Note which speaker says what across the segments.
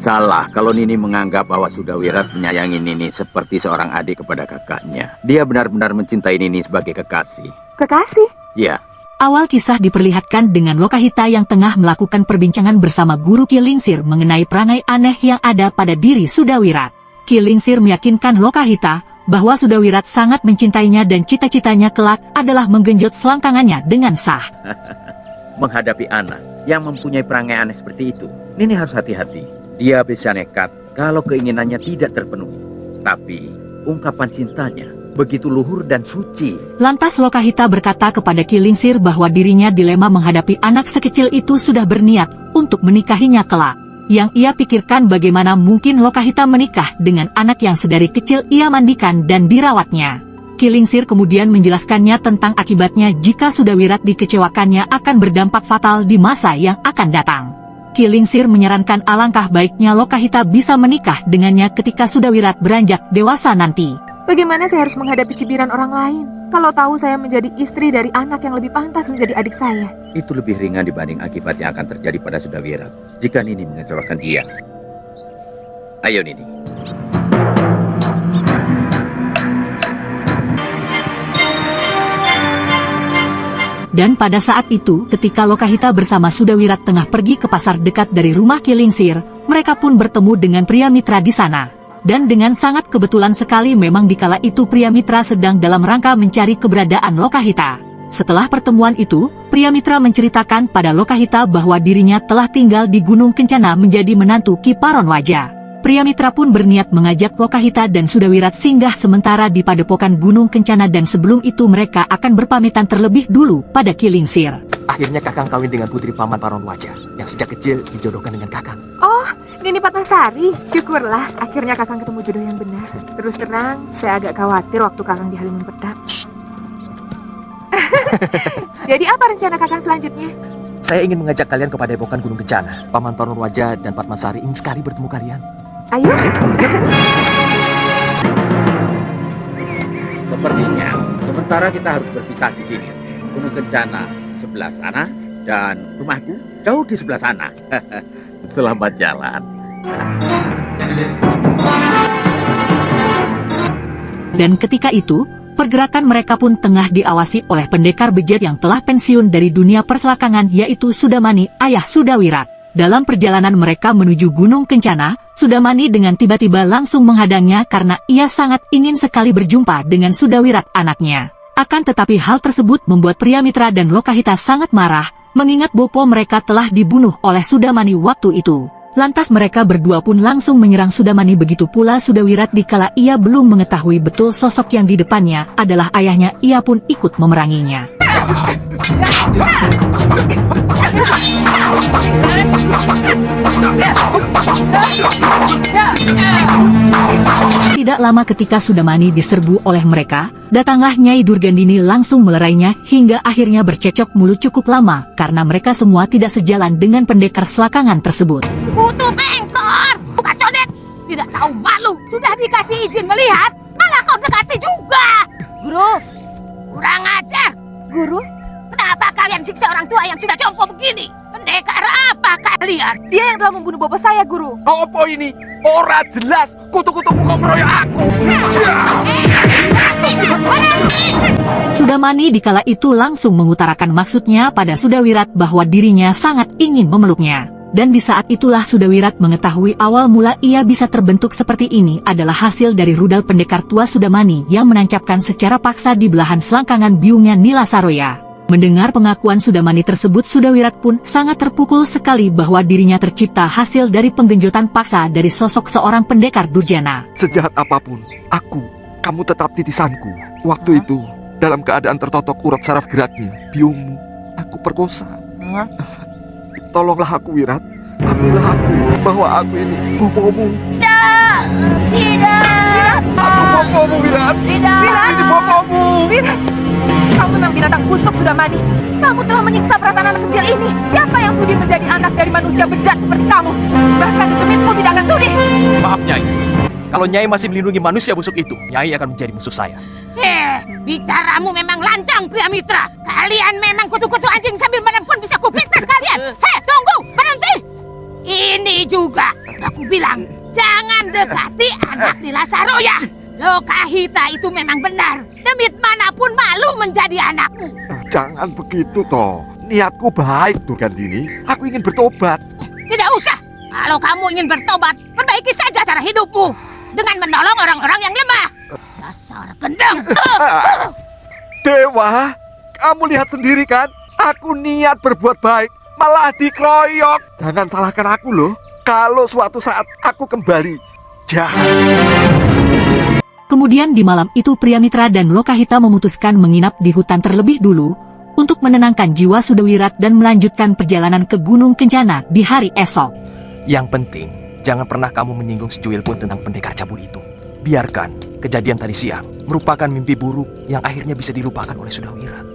Speaker 1: Salah kalau Nini menganggap bahwa Sudawirat menyayangi Nini seperti seorang adik kepada kakaknya. Dia benar-benar mencintai Nini sebagai kekasih.
Speaker 2: Kekasih?
Speaker 1: Ya.
Speaker 3: Awal kisah diperlihatkan dengan Lokahita yang tengah melakukan perbincangan bersama guru Kilingsir mengenai perangai aneh yang ada pada diri Sudawirat. Kilingsir meyakinkan Lokahita bahwa Sudawirat sangat mencintainya dan cita-citanya kelak adalah menggenjot selangkangannya dengan sah.
Speaker 1: Menghadapi anak yang mempunyai perangai aneh seperti itu, Nini harus hati-hati. Dia bisa nekat kalau keinginannya tidak terpenuhi. Tapi ungkapan cintanya begitu luhur dan suci.
Speaker 3: Lantas Lokahita berkata kepada Kilingsir bahwa dirinya dilema menghadapi anak sekecil itu sudah berniat untuk menikahinya kelak. Yang ia pikirkan bagaimana mungkin Lokahita menikah dengan anak yang sedari kecil ia mandikan dan dirawatnya. Kilingsir kemudian menjelaskannya tentang akibatnya jika Sudawirat dikecewakannya akan berdampak fatal di masa yang akan datang. Kilingsir menyarankan alangkah baiknya Lokahita bisa menikah dengannya ketika Sudawirat beranjak dewasa nanti.
Speaker 2: Bagaimana saya harus menghadapi cibiran orang lain kalau tahu saya menjadi istri dari anak yang lebih pantas menjadi adik saya?
Speaker 1: Itu lebih ringan dibanding akibat yang akan terjadi pada Sudawirat jika Nini mengecewakan dia. Ayo Nini.
Speaker 3: Dan pada saat itu, ketika Lokahita bersama Sudawirat tengah pergi ke pasar dekat dari rumah Kilingsir, mereka pun bertemu dengan pria mitra di sana. Dan dengan sangat kebetulan sekali memang dikala itu pria mitra sedang dalam rangka mencari keberadaan Lokahita. Setelah pertemuan itu, pria mitra menceritakan pada Lokahita bahwa dirinya telah tinggal di Gunung Kencana menjadi menantu Ki Paronwaja. Pria mitra pun berniat mengajak Lokahita dan Sudawirat singgah sementara di padepokan Gunung Kencana dan sebelum itu mereka akan berpamitan terlebih dulu pada Kilingsir.
Speaker 4: Akhirnya Kakang kawin dengan putri paman Paronwaja yang sejak kecil dijodohkan dengan Kakang.
Speaker 2: Oh, Nini Patmasari. Syukurlah akhirnya Kakang ketemu jodoh yang benar. Terus terang, saya agak khawatir waktu Kakang di Halimun Pedak. Jadi apa rencana Kakang selanjutnya?
Speaker 4: Saya ingin mengajak kalian ke padepokan Gunung Kencana. Paman Paronwaja dan Patmasari ingin sekali bertemu kalian.
Speaker 2: Ayo.
Speaker 1: Sepertinya sementara kita harus berpisah di sini. Gunung Kencana di sebelah sana dan rumahku jauh di sebelah sana. Selamat jalan.
Speaker 3: Dan ketika itu, pergerakan mereka pun tengah diawasi oleh pendekar bejat yang telah pensiun dari dunia perselakangan yaitu Sudamani, ayah Sudawirat. Dalam perjalanan mereka menuju Gunung Kencana, Sudamani dengan tiba-tiba langsung menghadangnya karena ia sangat ingin sekali berjumpa dengan Sudawirat anaknya. Akan tetapi hal tersebut membuat pria mitra dan Lokahita sangat marah, mengingat bopo mereka telah dibunuh oleh Sudamani waktu itu. Lantas mereka berdua pun langsung menyerang Sudamani, begitu pula Sudawirat dikala ia belum mengetahui betul sosok yang di depannya adalah ayahnya, ia pun ikut memeranginya. Tidak lama ketika Sudamani diserbu oleh mereka, datanglah Nyai Durgandini langsung melerainya hingga akhirnya bercekcok mulut cukup lama karena mereka semua tidak sejalan dengan pendekar selakangan tersebut.
Speaker 5: Kutu pengkor, bukan codet, tidak tahu malu, sudah dikasih izin melihat, malah kau dekati juga. Guru, kurang ajar.
Speaker 2: Guru?
Speaker 5: Kenapa kalian siksa orang tua yang sudah jompo begini? Pendekar apa kalian?
Speaker 2: Dia yang telah membunuh bapak saya, Guru.
Speaker 4: Apa ini? Ora jelas, kutu-kutu muka meroyok aku.
Speaker 3: Sudamani dikala itu langsung mengutarakan maksudnya pada Sudawirat bahwa dirinya sangat ingin memeluknya. Dan di saat itulah Sudawirat mengetahui awal mula ia bisa terbentuk seperti ini adalah hasil dari rudal pendekar tua Sudamani yang menancapkan secara paksa di belahan selangkangan biungnya Nila Saroya. Mendengar pengakuan Sudamani tersebut, Sudawirat pun sangat terpukul sekali bahwa dirinya tercipta hasil dari penggenjotan paksa dari sosok seorang pendekar durjana.
Speaker 6: Sejahat apapun, kamu tetap titisanku. Waktu itu, dalam keadaan tertotok urat saraf geraknya, biungmu, aku perkosa. Tolonglah aku, Wirat. Akui aku bahwa aku ini bopomu.
Speaker 5: Tidak.
Speaker 6: Aku bopomu, Wirat.
Speaker 5: Tidak.
Speaker 6: Ini bopomu.
Speaker 2: Wirat, kamu memang binatang busuk, Sudamani. Kamu telah menyiksa perasaan anak kecil ini. Siapa yang sudi menjadi anak dari manusia bejat seperti kamu? Bahkan di demitmu tidak akan sudi.
Speaker 4: Maaf Nyai, kalau Nyai masih melindungi manusia busuk itu, Nyai akan menjadi musuh saya.
Speaker 5: Bicaramu memang lancang, pria mitra. Kalian memang kutu-kutu anjing sambil menempun bisa kupiktas kalian. Tunggu, berhenti. Ini juga. Aku bilang, jangan dekati anak di Lasaroya. Lokahita itu memang benar. Demit manapun malu menjadi anakmu.
Speaker 6: Jangan begitu toh. Niatku baik, Durgandini. Aku ingin bertobat.
Speaker 5: Tidak usah. Kalau kamu ingin bertobat, perbaiki saja cara hidupmu dengan menolong orang-orang yang lemah. Dasar gendeng.
Speaker 6: Dewa, kamu lihat sendiri kan? Aku niat berbuat baik, malah dikeroyok. Jangan salahkan aku loh. Kalau suatu saat aku kembali jahat.
Speaker 3: Kemudian di malam itu pria mitra dan Lokahita memutuskan menginap di hutan terlebih dulu untuk menenangkan jiwa Sudawirat dan melanjutkan perjalanan ke Gunung Kencana di hari esok.
Speaker 4: Yang penting, jangan pernah kamu menyinggung secuil pun tentang pendekar cabul itu. Biarkan kejadian tadi siang merupakan mimpi buruk yang akhirnya bisa dilupakan oleh Sudawirat.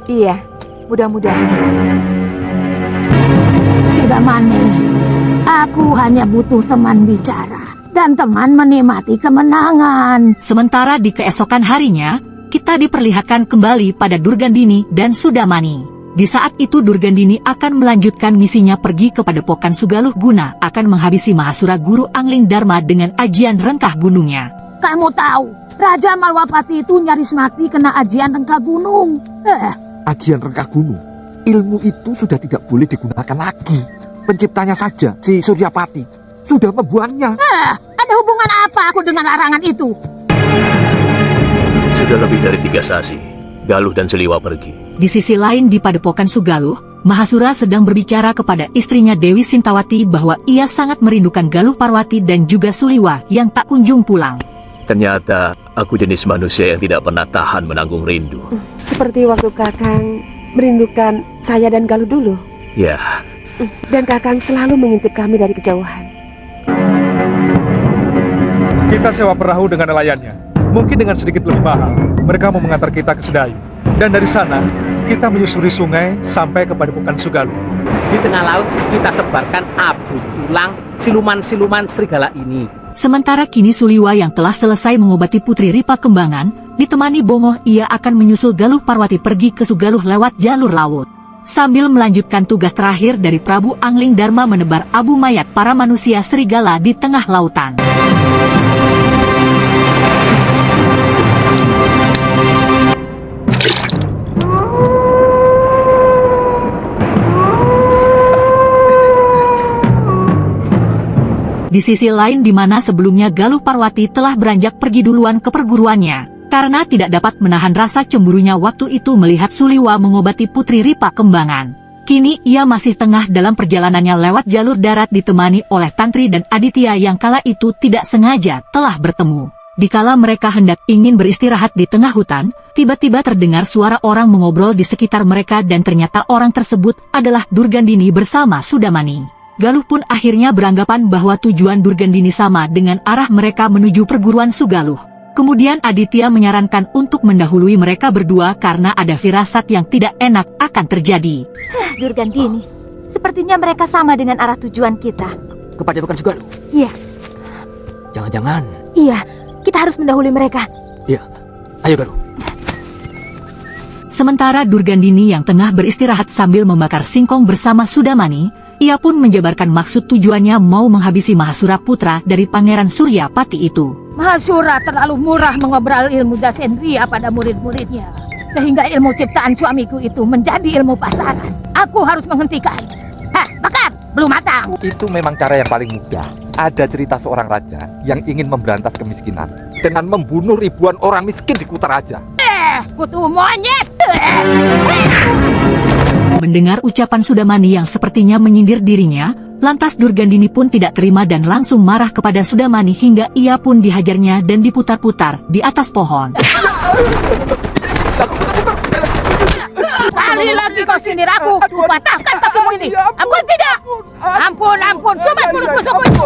Speaker 2: Iya, mudah-mudahan.
Speaker 5: Sudamani, aku hanya butuh teman bicara dan teman menikmati kemenangan.
Speaker 3: Sementara di keesokan harinya, kita diperlihatkan kembali pada Durgandini dan Sudamani. Di saat itu Durgandini akan melanjutkan misinya pergi ke Padepokan Sugaluh guna akan menghabisi Mahasura Guru Angling Dharma dengan ajian rengkah gunungnya.
Speaker 5: Kamu tahu, Raja Malwapati itu nyaris mati kena ajian rengkah gunung.
Speaker 6: Ajian rengkah gunung. Ilmu itu sudah tidak boleh digunakan lagi. Penciptanya saja, si Suryapati, sudah membuangnya.
Speaker 5: Ada hubungan apa aku dengan larangan itu?
Speaker 7: Sudah lebih dari 3 sasi, Galuh dan Seliwa pergi.
Speaker 3: Di sisi lain di Padepokan Sugaluh, Mahasura sedang berbicara kepada istrinya Dewi Sintawati bahwa ia sangat merindukan Galuh Parwati dan juga Suliwa yang tak kunjung pulang.
Speaker 7: Ternyata aku jenis manusia yang tidak pernah tahan menanggung rindu.
Speaker 8: Seperti waktu Kakang merindukan saya dan Galuh dulu.
Speaker 7: Ya,
Speaker 8: Dan Kakang selalu mengintip kami dari kejauhan.
Speaker 9: Kita sewa perahu dengan nelayannya. Mungkin dengan sedikit lebih mahal, mereka mau mengantar kita ke Sedayu. Dan dari sana, kita menyusuri sungai sampai ke Padepokan Sugaluh.
Speaker 10: Di tengah laut, kita sebarkan abu tulang siluman-siluman serigala ini.
Speaker 3: Sementara kini Suliwa yang telah selesai mengobati Putri Ripa Kembangan, ditemani Bongoh ia akan menyusul Galuh Parwati pergi ke Sugaluh lewat jalur laut. Sambil melanjutkan tugas terakhir dari Prabu Angling Dharma menebar abu mayat para manusia serigala di tengah lautan. Di sisi lain di mana sebelumnya Galuh Parwati telah beranjak pergi duluan ke perguruannya, karena tidak dapat menahan rasa cemburunya waktu itu melihat Suliwa mengobati Putri Ripa Kembangan. Kini ia masih tengah dalam perjalanannya lewat jalur darat ditemani oleh Tantri dan Aditya yang kala itu tidak sengaja telah bertemu. Dikala mereka hendak ingin beristirahat di tengah hutan, tiba-tiba terdengar suara orang mengobrol di sekitar mereka dan ternyata orang tersebut adalah Durgandini bersama Sudamani. Galuh pun akhirnya beranggapan bahwa tujuan Durgandini sama dengan arah mereka menuju perguruan Sugaluh. Kemudian Aditya menyarankan untuk mendahului mereka berdua karena ada firasat yang tidak enak akan terjadi.
Speaker 2: Durgandini, sepertinya mereka sama dengan arah tujuan kita.
Speaker 4: Kepada bukan Sugaluh.
Speaker 2: Iya,
Speaker 4: Jangan-jangan.
Speaker 2: iya, kita harus mendahului mereka.
Speaker 4: Ya, ayo Galuh.
Speaker 3: Sementara Durgandini yang tengah beristirahat sambil membakar singkong bersama Sudamani, ia pun menjabarkan maksud tujuannya mau menghabisi Mahasura putra dari Pangeran Suryapati itu.
Speaker 5: Mahasura terlalu murah mengobrol ilmu dasendria pada murid-muridnya. Sehingga ilmu ciptaan suamiku itu menjadi ilmu pasaran. Aku harus menghentikan. Bakar! Belum matang.
Speaker 11: Itu memang cara yang paling mudah. Ada cerita seorang raja yang ingin memberantas kemiskinan dengan membunuh ribuan orang miskin di Kutaraja.
Speaker 5: Kutu monyet!
Speaker 3: Mendengar ucapan Sudamani yang sepertinya menyindir dirinya, lantas Durgandini pun tidak terima dan langsung marah kepada Sudamani hingga ia pun dihajarnya dan diputar-putar di atas pohon.
Speaker 5: Kali lagi kau sindir aku, kupatahkan kakimu ini. Ampun tidak! Ampun, sobat mulut musuhmu.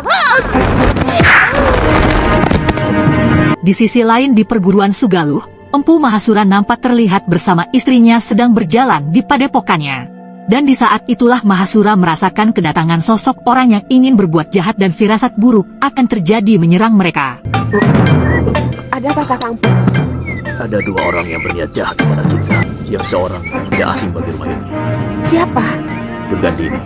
Speaker 3: Di sisi lain di perguruan Sugaluh, Empu Mahasura nampak terlihat bersama istrinya sedang berjalan di padepokannya. Dan di saat itulah Mahasura merasakan kedatangan sosok orang yang ingin berbuat jahat dan firasat buruk akan terjadi menyerang mereka.
Speaker 8: Ada apa Kakang?
Speaker 7: ada 2 orang yang berniat jahat kepada kita. Yang seorang tidak asing bagi rumah ini.
Speaker 8: Siapa?
Speaker 7: Durgandini.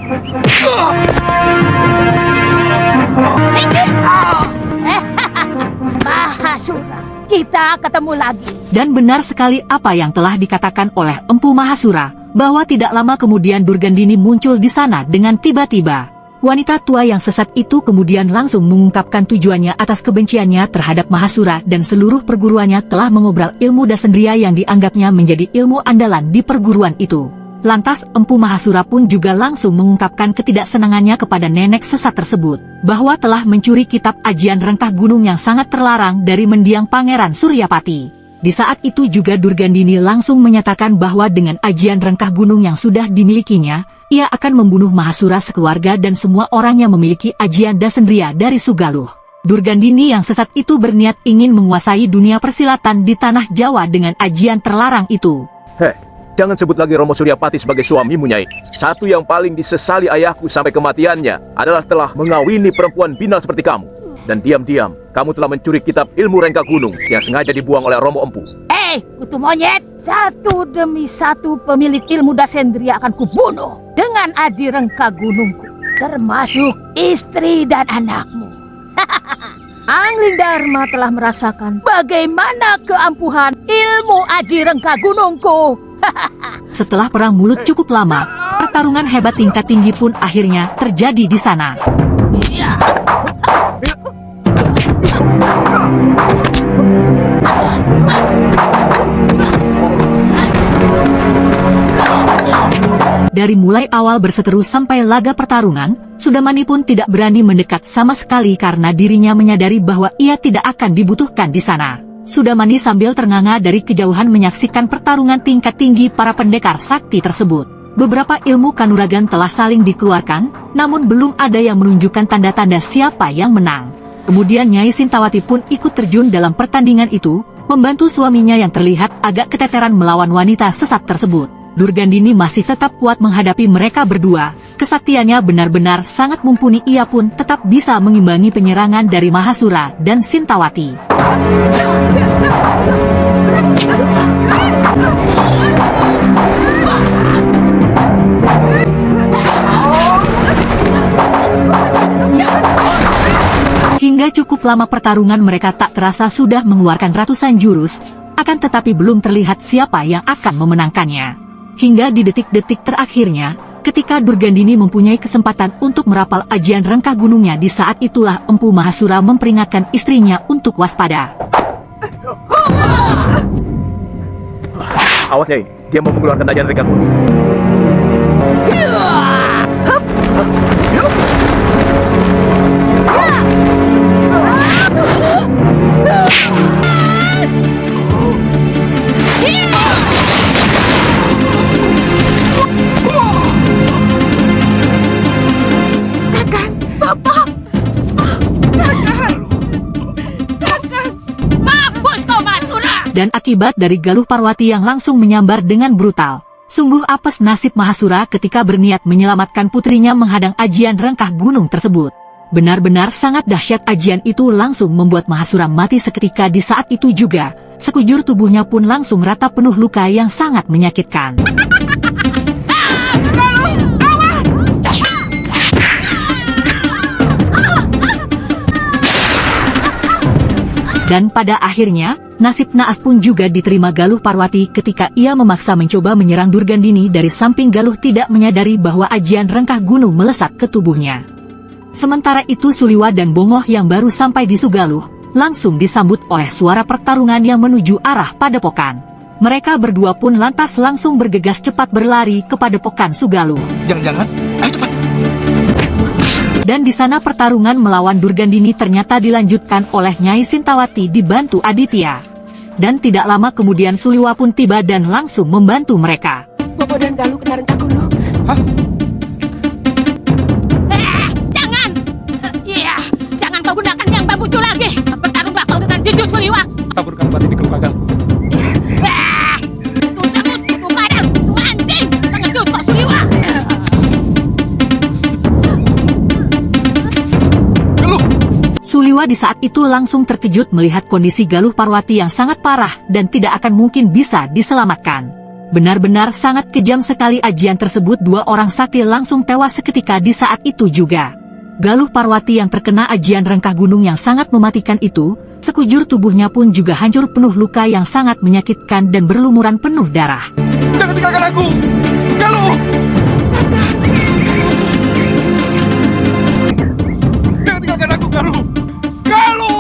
Speaker 5: Mahasura, kita ketemu lagi.
Speaker 3: Dan benar sekali apa yang telah dikatakan oleh Empu Mahasura, bahwa tidak lama kemudian Durgandini muncul di sana dengan tiba-tiba. Wanita tua yang sesat itu kemudian langsung mengungkapkan tujuannya atas kebenciannya terhadap Mahasura dan seluruh perguruannya telah mengobral ilmu Dasendriya yang dianggapnya menjadi ilmu andalan di perguruan itu. Lantas Empu Mahasura pun juga langsung mengungkapkan ketidaksenangannya kepada nenek sesat tersebut, bahwa telah mencuri kitab ajian rengkah gunung yang sangat terlarang dari mendiang Pangeran Suryapati. Di saat itu juga Durgandini langsung menyatakan bahwa dengan ajian rengkah gunung yang sudah dimilikinya, ia akan membunuh Mahasura sekeluarga dan semua orang yang memiliki ajian Dasendriya dari Sugaluh. Durgandini yang sesat itu berniat ingin menguasai dunia persilatan di tanah Jawa dengan ajian terlarang itu.
Speaker 7: Jangan sebut lagi Romo Suryapati sebagai suamimu, Nyai. Satu yang paling disesali ayahku sampai kematiannya adalah telah mengawini perempuan binal seperti kamu. Dan diam-diam, kamu telah mencuri kitab ilmu rengkah gunung yang sengaja dibuang oleh Romo Empu.
Speaker 5: Kutu monyet, satu demi satu pemilik ilmu Dasendriya akan kubunuh dengan aji rengkah gunungku, termasuk istri dan anakmu. Angling Dharma telah merasakan bagaimana keampuhan ilmu aji rengkah gunungku.
Speaker 3: Setelah perang mulut cukup lama, pertarungan hebat tingkat tinggi pun akhirnya terjadi di sana. Dari mulai awal berseteru sampai laga pertarungan, Sudamani pun tidak berani mendekat sama sekali karena dirinya menyadari bahwa ia tidak akan dibutuhkan di sana. Sudamani sambil ternganga dari kejauhan menyaksikan pertarungan tingkat tinggi para pendekar sakti tersebut. Beberapa ilmu kanuragan telah saling dikeluarkan, namun belum ada yang menunjukkan tanda-tanda siapa yang menang. Kemudian Nyai Sintawati pun ikut terjun dalam pertandingan itu, membantu suaminya yang terlihat agak keteteran melawan wanita sesat tersebut. Durgandini masih tetap kuat menghadapi mereka berdua. Kesaktiannya benar-benar sangat mumpuni, ia pun tetap bisa mengimbangi penyerangan dari Mahasura dan Sintawati. Hingga cukup lama pertarungan mereka tak terasa sudah mengeluarkan ratusan jurus, akan tetapi belum terlihat siapa yang akan memenangkannya. Hingga di detik-detik terakhirnya, ketika Durgandini mempunyai kesempatan untuk merapal ajian rengkah gunungnya, di saat itulah Empu Mahasura memperingatkan istrinya untuk waspada.
Speaker 7: Awas, Nyai, dia mau mengeluarkan ajian rengkah gunung.
Speaker 3: Dan akibat dari Galuh Parwati yang langsung menyambar dengan brutal. Sungguh apes nasib Mahasura ketika berniat menyelamatkan putrinya menghadang ajian rengkah gunung tersebut. Benar-benar sangat dahsyat, ajian itu langsung membuat Mahasura mati seketika. Di saat itu juga, sekujur tubuhnya pun langsung rata penuh luka yang sangat menyakitkan. Dan pada akhirnya, nasib naas pun juga diterima Galuh Parwati ketika ia memaksa mencoba menyerang Durgandini dari samping. Galuh tidak menyadari bahwa ajian rengkah gunung melesat ke tubuhnya. Sementara itu Suliwa dan Bongoh yang baru sampai di Sugaluh, langsung disambut oleh suara pertarungan yang menuju arah padepokan. Mereka berdua pun lantas langsung bergegas cepat berlari ke padepokan Sugaluh.
Speaker 6: Jangan-jangan, ayo cepat.
Speaker 3: Dan di sana pertarungan melawan Durgandini ternyata dilanjutkan oleh Nyai Sintawati dibantu Aditya. Dan tidak lama kemudian Suliwa pun tiba dan langsung membantu mereka.
Speaker 8: Bobo dan Galuh kena rengkah gunung.
Speaker 6: Hah?
Speaker 5: Jangan! Jangan kau gunakan yang bambu itu lagi. Bertarunglah kau dengan jujur, Suliwa.
Speaker 9: Taburkan obat ini ke luka Galuh.
Speaker 5: Itu semut, itu kadang, itu anjing. Pengecut kau, Suliwa.
Speaker 3: Suliwa di saat itu langsung terkejut melihat kondisi Galuh Parwati yang sangat parah dan tidak akan mungkin bisa diselamatkan. Benar-benar sangat kejam sekali ajian tersebut. Dua orang sakti langsung tewas seketika di saat itu juga. Galuh Parwati yang terkena ajian rengkah gunung yang sangat mematikan itu, sekujur tubuhnya pun juga hancur penuh luka yang sangat menyakitkan dan berlumuran penuh darah.
Speaker 9: Jangan tinggalkan aku! Galuh! Jangan tinggalkan aku, Galuh! Galuh!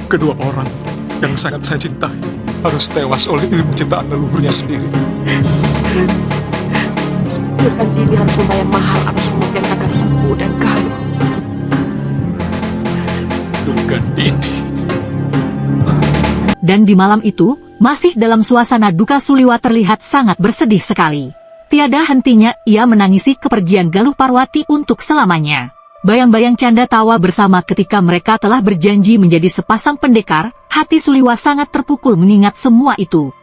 Speaker 9: Kedua orang yang sangat saya cintai harus tewas oleh ilmu ciptaan leluhurnya sendiri.
Speaker 8: Bertandini harus membayar mahal atas kematian kakak Empu dan Galuh.
Speaker 9: Durgandini.
Speaker 3: Dan di malam itu, masih dalam suasana duka, Suliwa terlihat sangat bersedih sekali. Tiada hentinya ia menangisi kepergian Galuh Parwati untuk selamanya. Bayang-bayang canda tawa bersama ketika mereka telah berjanji menjadi sepasang pendekar. Hati Suliwa sangat terpukul mengingat semua itu.